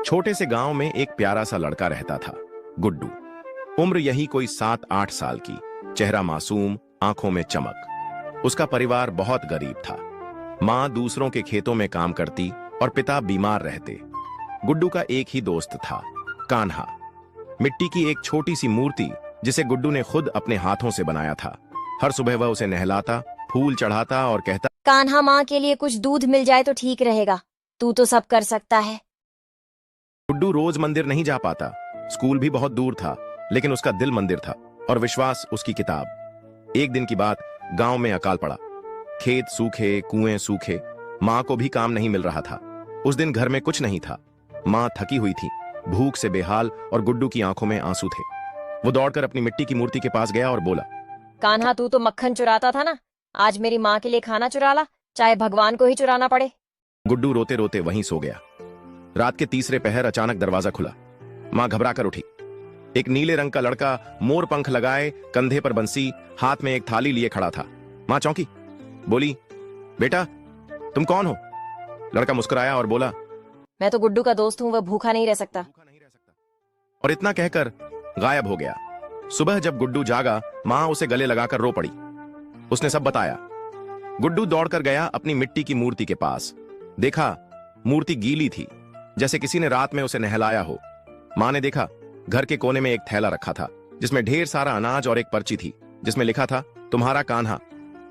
छोटे से गांव में एक प्यारा सा लड़का रहता था, गुड्डू। उम्र यही कोई 7-8 साल की, चेहरा मासूम, आंखों में चमक। उसका परिवार बहुत गरीब था। माँ दूसरों के खेतों में काम करती और पिता बीमार रहते। गुड्डू का एक ही दोस्त था, कान्हा, मिट्टी की एक छोटी सी मूर्ति जिसे गुड्डू ने खुद अपने हाथों से बनाया था। हर सुबह वह उसे नहलाता, फूल चढ़ाता और कहता, कान्हा, माँ के लिए कुछ दूध मिल जाए तो ठीक रहेगा, तू तो सब कर सकता है। गुड्डू रोज मंदिर नहीं जा पाता, स्कूल भी बहुत दूर था, लेकिन उसका दिल मंदिर था और विश्वास उसकी किताब। एक दिन की बात, गांव में अकाल पड़ा। खेत सूखे, कुएं सूखे, माँ को भी काम नहीं मिल रहा था। उस दिन घर में कुछ नहीं था। माँ थकी हुई थी, भूख से बेहाल, और गुड्डू की आंखों में आंसू थे। वो दौड़कर अपनी मिट्टी की मूर्ति के पास गया और बोला, कान्हा, तू तो मक्खन चुराता था ना, आज मेरी माँ के लिए खाना चुरा ला, चाहे भगवान को ही चुराना पड़े। गुड्डू रोते रोते वहीं सो गया। रात के तीसरे पहर अचानक दरवाजा खुला। माँ घबरा कर उठी। एक नीले रंग का लड़का, मोर पंख लगाए, कंधे पर बंसी, हाथ में एक थाली लिए खड़ा था। माँ चौंकी, बोली, बेटा तुम कौन हो? लड़का मुस्कुराया और बोला, मैं तो गुड्डू का दोस्त हूँ, वह भूखा नहीं रह सकता। और इतना कहकर गायब हो गया। सुबह जब गुड्डू जागा, माँ उसे गले लगाकर रो पड़ी। उसने सब बताया। गुड्डू दौड़कर गया अपनी मिट्टी की मूर्ति के पास। देखा, मूर्ति गीली थी, जैसे किसी ने रात में उसे नहलाया हो। माँ ने देखा, घर के कोने में एक थैला रखा था जिसमें ढेर सारा अनाज और एक पर्ची थी जिसमें लिखा था, तुम्हारा कान्हा।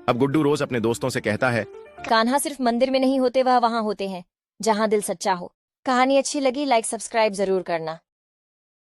अब गुड्डू रोज अपने दोस्तों से कहता है, कान्हा सिर्फ मंदिर में नहीं होते, वह वहाँ होते हैं जहाँ दिल सच्चा हो। कहानी अच्छी लगी, लाइक सब्सक्राइब जरूर करना।